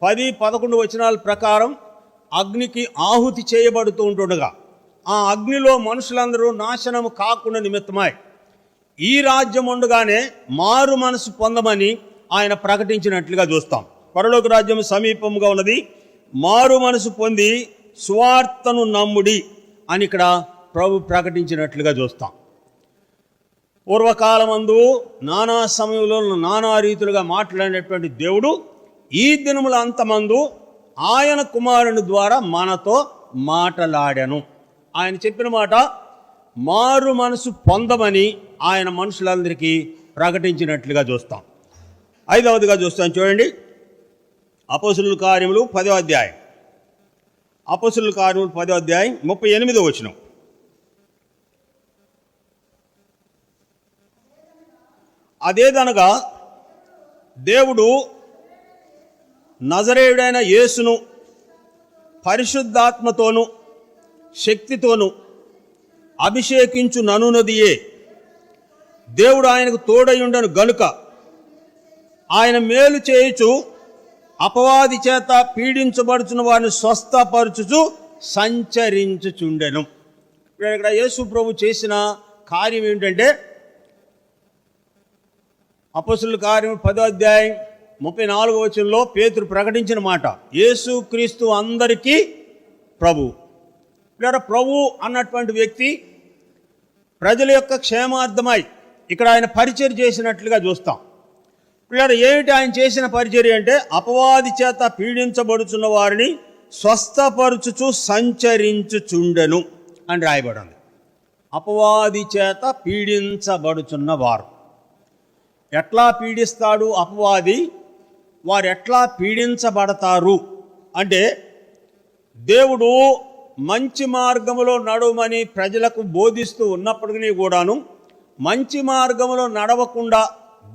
10-11 వచనాల ప్రకారం అగ్నికి ఆహుతి చేయబడుతూ ఉంటుండగా ఆ అగ్నిలో మనుషులందరూ నాశనము కాకుండా నిమిత్తమై ఈ రాజ్యం ఉండగానే మారు మనసు పొందమని ఆయన ప్రకటించినట్లుగా చూస్తాం. పరలోక రాజ్యం సమీపంగా ఉన్నది, మారు మనసు పొంది సువార్తను నమ్ముడి అని ఇక్కడ ప్రభు ప్రకటించినట్లుగా చూస్తాం. పూర్వకాలమందు నానా సమయంలో నానా రీతులుగా మాట్లాడినటువంటి దేవుడు ఈ దినముల అంతమందు ఆయన కుమారుని ద్వారా మనతో మాట్లాడాను. ఆయన చెప్పిన మాట మారు మనసు పొందమని ఆయన మనుషులందరికీ ప్రకటించినట్లుగా చూస్తాం. 5వదిగా చూస్తాం చూడండి, అపోస్తలుల కార్యములు 10వ అధ్యాయం, అపోస్తలుల కార్యములు 10వ అధ్యాయం 38వ వచనం. అదేదనగా దేవుడు నజరేయుడైన యేసును పరిశుద్ధాత్మతోను శక్తితోను అభిషేకించు ననునదియే, దేవుడు ఆయనకు తోడయుండను గనుక ఆయన మేలు చేయుచు అపవాది చేత పీడించబడుచున్న వారిని స్వస్థపరచుచు సంచరించుచుండెను. ఇక్కడ యేసు ప్రభు చేసిన కార్యం ఏమిటంటే, అపోస్తలుల కార్యం 10వ అధ్యాయం 34వ వచనంలో పేతురు ప్రకటించిన మాట, యేసు క్రీస్తు అందరికీ ప్రభు. ఇక్కడ ప్రభు అన్నటువంటి వ్యక్తి ప్రజల యొక్క క్షేమార్థమై ఇక్కడ ఆయన పరిచర్య చేసినట్లుగా చూస్తాం. ఇక్కడ ఏమిటి ఆయన చేసిన పరిచర్య అంటే, అపవాది చేత పీడించబడుచున్న వారిని స్వస్థపరచుచు సంచరించుచుండెను అని రాయబడింది. అపవాది చేత పీడించబడుచున్న వారు ఎట్లా పీడిస్తాడు అపవాది, వారు ఎట్లా పీడించబడతారు అంటే, దేవుడు మంచి మార్గములో నడవమని ప్రజలకు బోధిస్తూ ఉన్నప్పటికీ కూడాను మంచి మార్గములో నడవకుండా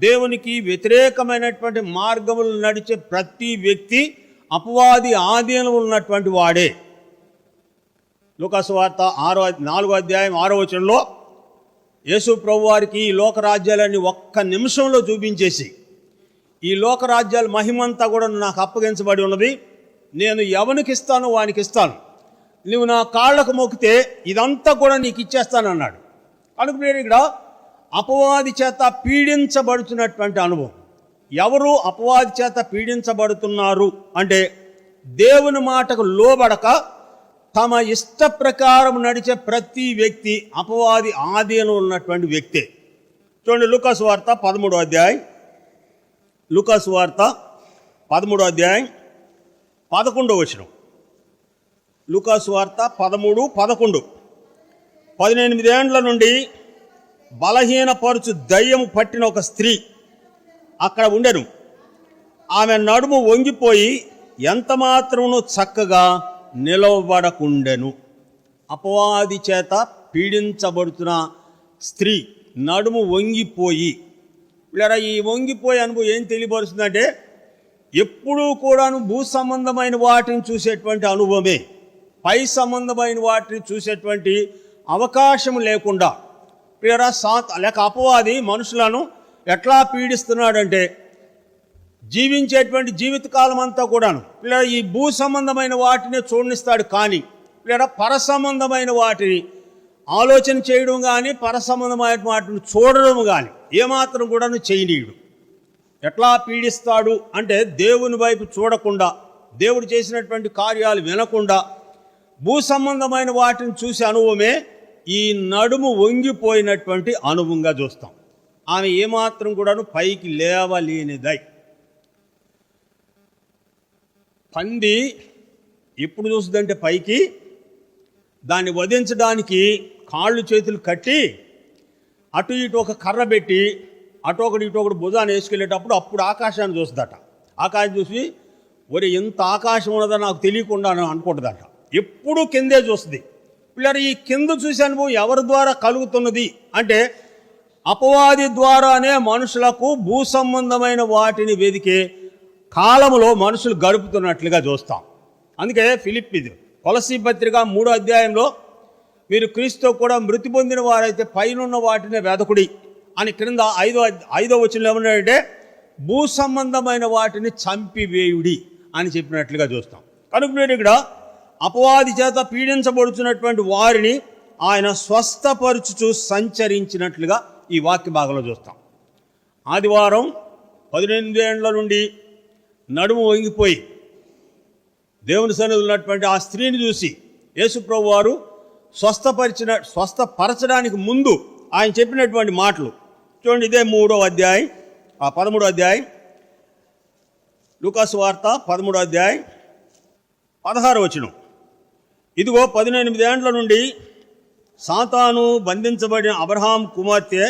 దేవునికి వ్యతిరేకమైనటువంటి మార్గములు నడిచే ప్రతి వ్యక్తి అపవాది ఆధీనంలో ఉన్నటువంటి వాడే. లూకా సువార్త 4వ అధ్యాయం 6వ వచనంలో యేసు ప్రభు వారికి ఈ లోకరాజ్యాలన్నీ ఒక్క నిమిషంలో చూపించేసి, ఈ లోకరాజ్యాల మహిమంతా కూడా నాకు అప్పగించబడి ఉన్నది, నేను ఎవనికి ఇస్తానో వానికి ఇస్తాను, నువ్వు నా కాళ్ళకు మొక్కితే ఇదంతా కూడా నీకు ఇచ్చేస్తానన్నాడు. కనుక నేను ఇక్కడ అపవాది చేత పీడించబడుతున్నటువంటి అనుభవం. ఎవరు అపవాది చేత పీడించబడుతున్నారు అంటే, దేవుని మాటకు లోబడక తమ ఇష్ట ప్రకారం నడిచే ప్రతి వ్యక్తి అపవాది ఆధీనంలో ఉన్నటువంటి వ్యక్తే. చూడండి, లూకా సువార్త 13వ అధ్యాయం, లూకా సువార్త 13వ అధ్యాయం 11వ వచనం. లూకా సువార్త 13:11. 18 ఏండ్ల నుండి బలహీనపరుచు దయ్యము పట్టిన ఒక స్త్రీ అక్కడ ఉండెను. ఆమె నడుము వంగిపోయి ఎంత మాత్రమును చక్కగా నిలవబడకుండెను. అపవాది చేత పీడించబడుతున్న స్త్రీ నడుము వంగిపోయి, లేదా ఈ వంగిపోయే అనుభవం ఏం తెలియపరుస్తుందంటే ఎప్పుడూ కూడాను భూ సంబంధమైన వాటిని చూసేటువంటి అనుభవమే, పై సంబంధమైన వాటిని చూసేటువంటి అవకాశం లేకుండా లేక అపవాది మనుషులను ఎట్లా పీడిస్తున్నాడంటే జీవించేటువంటి జీవితకాలం అంతా కూడాను లేదా ఈ భూ సంబంధమైన వాటిని చూడనిస్తాడు, కానీ లేదా పర సంబంధమైన వాటిని ఆలోచన చేయడం కానీ పర సంబంధమైన వాటిని చూడడం కానీ ఏమాత్రం కూడాను చేయనీయుడు. ఎట్లా పీడిస్తాడు అంటే దేవుని వైపు చూడకుండా, దేవుడు చేసినటువంటి కార్యాలు వినకుండా భూ సంబంధమైన వాటిని చూసే అనుభవమే ఈ నడుము వంగిపోయినటువంటి అనుభవంగా చూస్తాం. ఆమె ఏమాత్రం కూడాను పైకి లేవలేనిదై. పంది ఎప్పుడు చూస్తుందంటే పైకి, దాన్ని వధించడానికి కాళ్ళు చేతులు కట్టి అటు ఇటు ఒక కర్ర పెట్టి అటు ఒకటి భుజాన్ని వేసుకెళ్ళేటప్పుడు అప్పుడు ఆకాశాన్ని చూస్తుందట. ఆకాశం చూసి ఒరే ఎంత ఆకాశం ఉన్నదో నాకు తెలియకుండా అనుకుంటుందట. ఎప్పుడూ కిందే చూస్తుంది. పిల్లలు ఈ కింద చూసే అనుభవం ఎవరి ద్వారా కలుగుతున్నది అంటే అపవాది ద్వారానే మనుషులకు భూ సంబంధమైన వాటిని వెదికే కాలంలో మనుషులు గడుపుతున్నట్లుగా చూస్తాం. అందుకే కొలసీ పత్రిక 3వ అధ్యాయంలో మీరు క్రీస్తుతో కూడా మృతి పొందిన వారైతే పైనున్న వాటిని వెదకుడి అని క్రింద 5వ వచనంలో ఏమన్నాడంటే భూ సంబంధమైన వాటిని చంపివేయుడి అని చెప్పినట్లుగా చూస్తాం. కనుక మీరు ఇక్కడ అపవాది చేత పీడించబడుతున్నటువంటి వారిని ఆయన స్వస్థపరుచుచు సంచరించినట్లుగా ఈ వాక్య భాగంలో చూస్తాం. ఆదివారం 18 ఏండ్ల నుండి నడుము వంగిపోయి దేవుని సన్నిధిలో ఉన్నటువంటి ఆ స్త్రీని చూసి యేసుప్రభు వారు స్వస్థపరచడానికి ముందు ఆయన చెప్పినటువంటి మాటలు చూడండి. ఇదే 3వ అధ్యాయం 13వ అధ్యాయం లూకాసు వార్త 13వ అధ్యాయం 16వ వచనం. ఇదిగో 18 ఏండ్ల నుండి సాతాను బంధించబడిన అబ్రహాం కుమార్తె,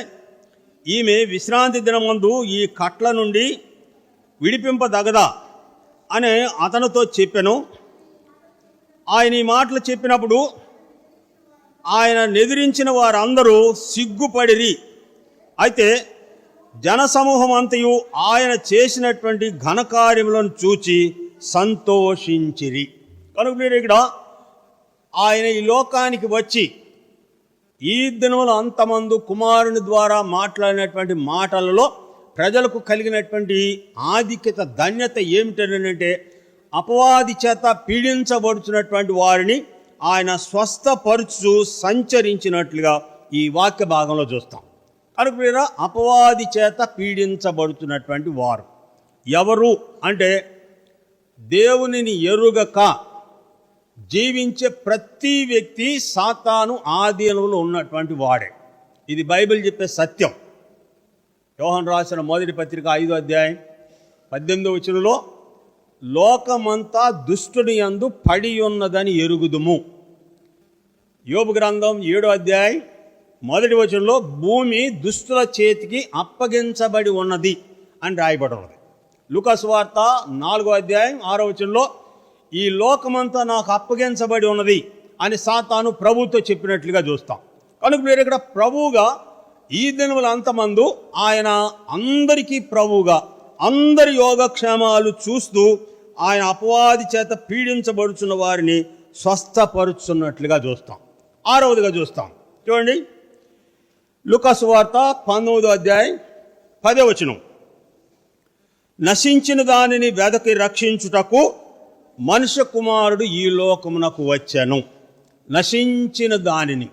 ఈమె విశ్రాంతి దినమందు ఈ కట్ల నుండి విడిపింపదగదా అని అతనితో చెప్పెను. ఆయన ఈ మాటలు చెప్పినప్పుడు ఆయన ఎదిరించిన వారందరూ సిగ్గుపడిరి. అయితే జనసమూహం అంతయు ఆయన చేసినటువంటి ఘనకార్యములను చూచి సంతోషించిరి. కనుక మీరు ఇక్కడ ఆయన ఈ లోకానికి వచ్చి ఈ దినముల అంతమందు కుమారుని ద్వారా మాట్లాడినటువంటి మాటలలో ప్రజలకు కలిగినటువంటి ఆధిక్యత ధన్యత ఏమిటంటే అపవాది చేత పీడించబడుతున్నటువంటి వారిని ఆయన స్వస్థపరుచు సంచరించినట్లుగా ఈ వాక్య భాగంలో చూస్తాం. కనుక మీరు అపవాది చేత పీడించబడుతున్నటువంటి వారు ఎవరు అంటే దేవునిని ఎరుగక జీవించే ప్రతి వ్యక్తి సాతాను ఆధీనంలో ఉన్నటువంటి వాడే. ఇది బైబిల్ చెప్పే సత్యం. యోహాను రాసిన 1వ పత్రిక 5వ అధ్యాయం 18వ వచనంలో లోకమంతా దుష్టుని యందు పడి ఉన్నదని ఎరుగుదుము. యోబు గ్రంథం 7వ అధ్యాయం 1వ వచనంలో భూమి దుష్టుల చేతికి అప్పగించబడి ఉన్నది అని రాయబడి ఉన్నది. లూకాసు వార్త 4వ అధ్యాయం 6వ వచనంలో ఈ లోకమంతా నాకు అప్పగించబడి ఉన్నది అని సాతాను ప్రభువుతో చెప్పినట్లుగా చూస్తాం. కనుక మీరు ఇక్కడ ప్రభువుగా ఈ దినముల అంతమందు ఆయన అందరికీ ప్రభువుగా అందరి యోగక్షేమాలు చూస్తూ ఆయన అపవాది చేత పీడించబడుచున్న వారిని స్వస్థపరుచున్నట్లుగా చూస్తాం. 6వదిగా చూస్తాం. చూడండి, లూకాసు వార్త 19వ అధ్యాయం 10వ వచనం. నశించిన దానిని వెదకి రక్షించుటకు మనుష్య కుమారుడు ఈ లోకమునకు వచ్చెను. నశించిన దానిని.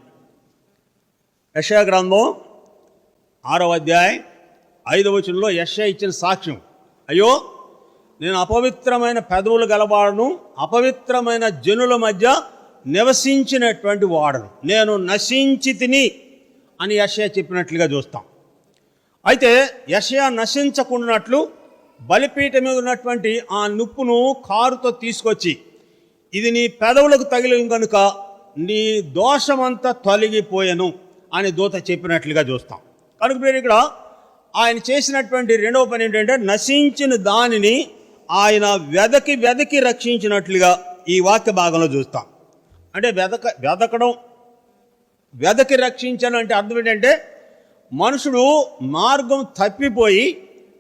యెషయా గ్రంథం 6వ అధ్యాయం 5వ వచనంలో యెషయా ఇచ్చిన సాక్ష్యం, అయ్యో నేను అపవిత్రమైన పెదవులు గలవాడను, అపవిత్రమైన జనుల మధ్య నివసించినటువంటి వాడను, నేను నశించి తిని అని యెషయా చెప్పినట్లుగా చూస్తాం. అయితే యెషయా నశించకుండానట్లు బలిపీఠం మీద ఉన్నటువంటి ఆ నుప్పును కారుతో తీసుకొచ్చి ఇది నీ పెదవులకు తగిలిన కనుక నీ దోషమంతా తొలగిపోయెను అని దూత చెప్పినట్లుగా చూస్తాం. కనుక మీరు ఇక్కడ ఆయన చేసినటువంటి రెండవ పని ఏంటంటే నశించిన దానిని ఆయన వెదకి రక్షించినట్లుగా ఈ వాక్య భాగంలో చూస్తాం. అంటే వెదకి రక్షించను అంటే అర్థం ఏంటంటే మనుషుడు మార్గం తప్పిపోయి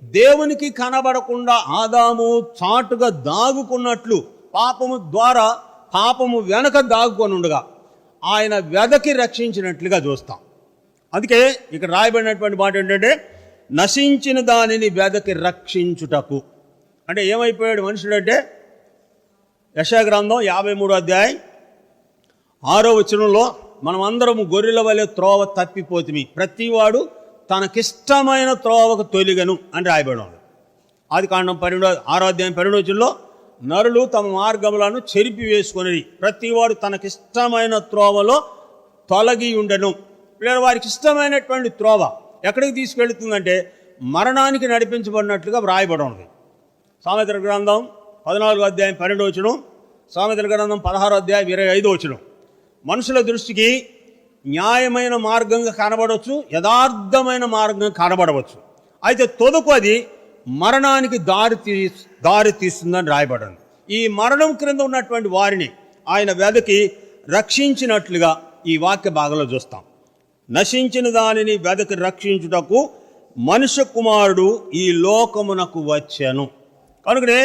దేవునికి కనబడకుండా ఆదాము చాటుగా దాగుకున్నట్లు పాపము వెనక దాగుకొని ఉండగా ఆయన వెదకి రక్షించినట్లుగా చూస్తాం. అందుకే ఇక్కడ రాయబడినటువంటి మాట ఏంటంటే నశించిన దానిని వెదకి రక్షించుటకు. అంటే ఏమైపోయాడు మనుషుడు అంటే యెషయా గ్రంథం 53వ అధ్యాయం 6వ వచనంలో మనం అందరము గొర్రెల వలె త్రోవ తప్పిపోతిమి, ప్రతివాడు తనకిష్టమైన త్రోవకు తొలిగను అని రాయబడి ఉంది. ఆదికాండం 6వ అధ్యాయం 12వ వచనంలో నరులు తమ మార్గములను చెరిపి వేసుకొని ప్రతివాడు తనకిష్టమైన త్రోవలో తొలగి ఉండెను. వారికి ఇష్టమైనటువంటి త్రోవ ఎక్కడికి తీసుకెళ్తుందంటే మరణానికి నడిపించబడినట్లుగా వ్రాయబడి ఉంది. సామెతల గ్రంథం 14వ అధ్యాయం 12వ వచనం, సామెతల గ్రంథం 16వ అధ్యాయం 25వ వచనం. మనుషుల దృష్టికి న్యాయమైన మార్గంగా కనబడవచ్చు, యథార్థమైన మార్గంగా కనబడవచ్చు. అయితే తొదకు అది మరణానికి దారి తీస్తుందని రాయబడింది. ఈ మరణం క్రింద ఉన్నటువంటి వారిని ఆయన వెదకి రక్షించినట్లుగా ఈ వాక్య భాగంలో చూస్తాం. నశించిన దానిని వెదకి రక్షించుటకు మనుష్య కుమారుడు ఈ లోకమునకు వచ్చాను. కనుకనే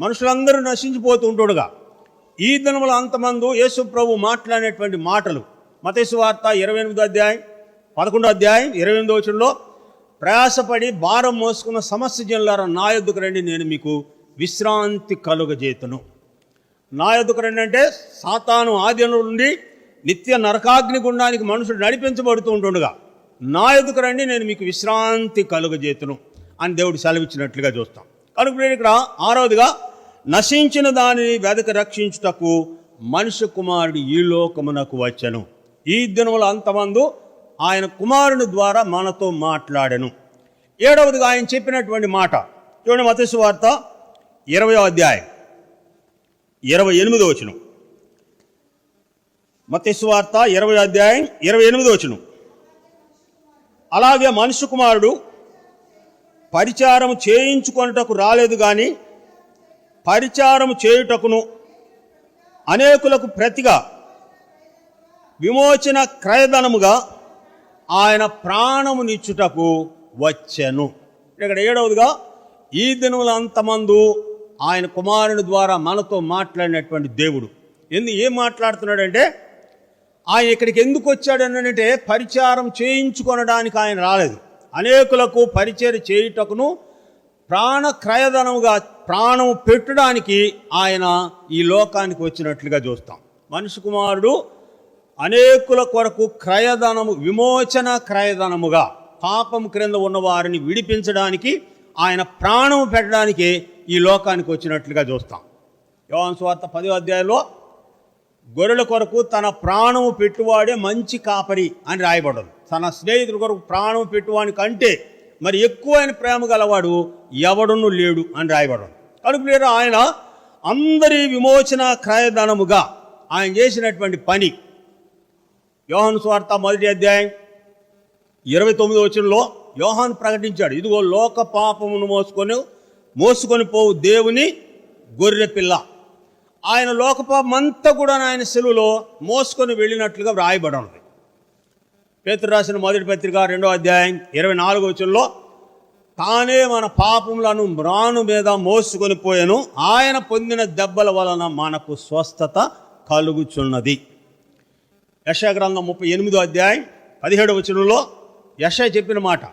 మనుషులందరూ నశించిపోతూ ఉంటుండగా ఈ దినముల అంతమందు యేసు ప్రభు మాట్లాడినటువంటి మాటలు మత్తయి సువార్త 28వ అధ్యాయం 11వ అధ్యాయం 28వ వచనంలో ప్రయాసపడి భారం మోసుకున్న సమస్త జనులారా నా యొద్దకు రండి, నేను మీకు విశ్రాంతి కలుగజేతును. నా యొద్దకు రండి అంటే సాతాను ఆది నుండి నిత్య నరకాగ్ని గుండానికి మనుషుడు నడిపించబడుతూ ఉంటుండగా నా యొద్దకు రండి, నేను మీకు విశ్రాంతి కలుగజేతును అని దేవుడు సెలవిచ్చినట్లుగా చూస్తాం. కనుక ఇక్కడ 6వదిగా నశించిన దానిని వెదకి రక్షించుటకు మనుష్య కుమారుడు ఈ లోకమునకు వచ్చెను. ఈ దినముల అంతమందు ఆయన కుమారుని ద్వారా మనతో మాట్లాడెను. 7వదిగా ఆయన చెప్పినటువంటి మాట చూడండి, మత్తయి సువార్త 20వ అధ్యాయం 28వ వచనం. మత్తయి సువార్త 20వ అధ్యాయం 28వ వచనం. అలాగే మనుష్య కుమారుడు పరిచారం చేయించుకొనుటకు రాలేదు కానీ పరిచారము చేయుటకును అనేకులకు ప్రతిగా విమోచన క్రయధనముగా ఆయన ప్రాణమునిచ్చుటకు వచ్చెను. ఇక్కడ 7వదిగా ఈ దినముల అంతమందు ఆయన కుమారుని ద్వారా మనతో మాట్లాడినటువంటి దేవుడు ఏం మాట్లాడుతున్నాడంటే ఆయన ఇక్కడికి ఎందుకు వచ్చాడు అంటే పరిచారం చేయించుకొనడానికి ఆయన రాలేదు, అనేకులకు పరిచయం చేయుటకును ప్రాణ క్రయధనముగా ప్రాణం పెట్టడానికి ఆయన ఈ లోకానికి వచ్చినట్లుగా చూస్తాం. మనుష్య కుమారుడు అనేకుల కొరకు విమోచన క్రయధనముగా పాపం క్రింద ఉన్న వారిని విడిపించడానికి ఆయన ప్రాణం పెట్టడానికి ఈ లోకానికి వచ్చినట్లుగా చూస్తాం. యోహాను సువార్త 10వ అధ్యాయంలో గొర్రెల కొరకు తన ప్రాణము పెట్టువాడే మంచి కాపరి అని రాయబడదు. తన స్నేహితుల కొరకు ప్రాణం పెట్టువాని కంటే మరి ఎక్కువైన ప్రేమ గలవాడు ఎవడును లేడు అని రాయబడదు. కనుక ఆయన అందరి విమోచన క్రయధనముగా ఆయన చేసినటువంటి పని యోహాను సువార్త 1వ అధ్యాయం 29వ వచనంలో యోహాను ప్రకటించాడు, ఇదిగో లోక పాపమును మోసుకొని పోవు దేవుని గొర్రె పిల్ల. ఆయన లోక పాపమంతా కూడా ఆయన సెలువులో మోసుకొని వెళ్ళినట్లుగా వ్రాయబడి ఉంది. పేతురు రాసిన 1వ పత్రిక 2వ అధ్యాయం 24వ వచనంలో తానే మన పాపములను మ్రాను మీద మోసుకొని పోయాను, ఆయన పొందిన దెబ్బల వలన మనకు స్వస్థత కలుగుచున్నది. యెషయా గ్రంథం 38వ అధ్యాయం 17వ వచనంలో యెషయా చెప్పిన మాట,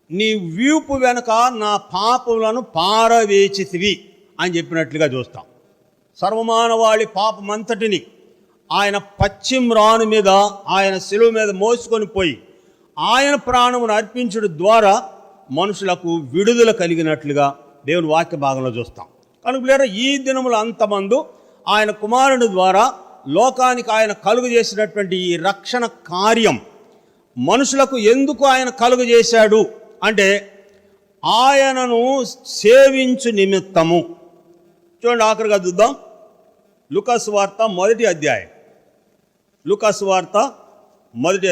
నీ వీపు వెనక నా పాపములను పారవేచితివి అని చెప్పినట్లుగా చూస్తాం. సర్వమానవాళి పాపమంతటిని ఆయన పశ్చిమ్రాను మీద ఆయన శిలువ మీద మోసుకొని పోయి ఆయన ప్రాణమును అర్పించడం ద్వారా మనుషులకు విడుదల కలిగినట్లుగా దేవుని వాక్య భాగంలో చూస్తాం. కనుక ఈ దినముల అంతమందు ఆయన కుమారుని ద్వారా లోకానికి ఆయన కలుగు చేసినటువంటి ఈ రక్షణ కార్యం మనుషులకు ఎందుకు ఆయన కలుగు చేశాడు అంటే ఆయనను సేవించు నిమిత్తము. చూడండి, ఆఖరిగా చూద్దాం. లూకా సువార్త 1వ అధ్యాయం 1వ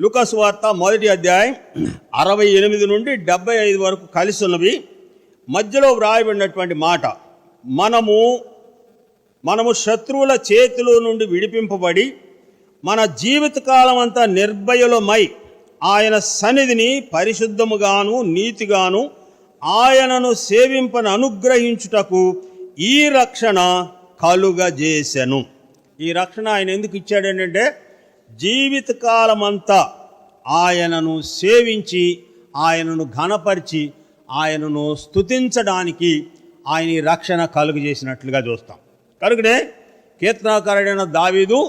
లూకాసు వార్త 1వ అధ్యాయం 68 నుండి 75 వరకు కలిసి ఉన్నవి. మధ్యలో వ్రాయబడినటువంటి మాట, మనము శత్రువుల చేతిలో నుండి విడిపింపబడి మన జీవితకాలం అంతా నిర్భయులమై ఆయన సన్నిధిని పరిశుద్ధముగాను నీతిగాను ఆయనను సేవింపను అనుగ్రహించుటకు ఈ రక్షణ కలుగజేసెను. ఈ రక్షణ ఆయన ఎందుకు ఇచ్చాడనంటే, జీవితకాలమంతా ఆయనను సేవించి ఆయనను ఘనపరిచి ఆయనను స్తుతించడానికి ఆయన ఈ రక్షణ కలుగజేసినట్లుగా చూస్తాం. కనుకనే కీర్తనాకారుడైన దావీదు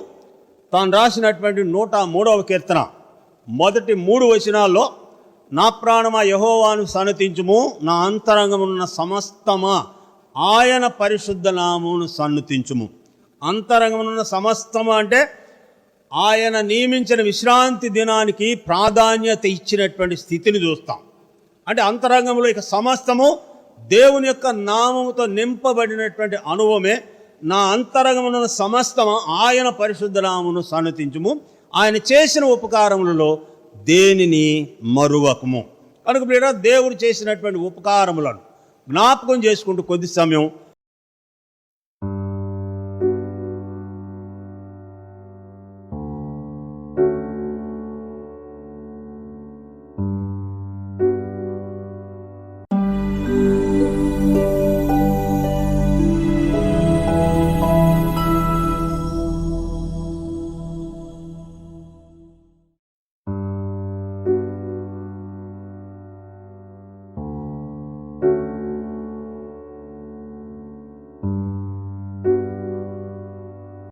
తాను రాసినటువంటి 103వ కీర్తన మొదటి 3 వచనాల్లో, నా ప్రాణమా యెహోవాను సన్నతించుము, నా అంతరంగమున్న సమస్తమా ఆయన పరిశుద్ధ నామమును సన్నతించుము. అంతరంగమున్న సమస్తమా అంటే ఆయన నియమించిన విశ్రాంతి దినానికి ప్రాధాన్యత ఇచ్చినటువంటి స్థితిని చూస్తాం. అంటే అంతరంగంలో ఇక సమస్తము దేవుని యొక్క నామముతో నింపబడినటువంటి అనుభవమే. నా అంతరంగమున సమస్తము ఆయన పరిశుద్ధ నామమును సన్నతించుము, ఆయన చేసిన ఉపకారములలో దేనిని మరువకము. కనుక ప్రియులారా, దేవుడు చేసినటువంటి ఉపకారములను జ్ఞాపకం చేసుకుంటూ కొద్ది సమయం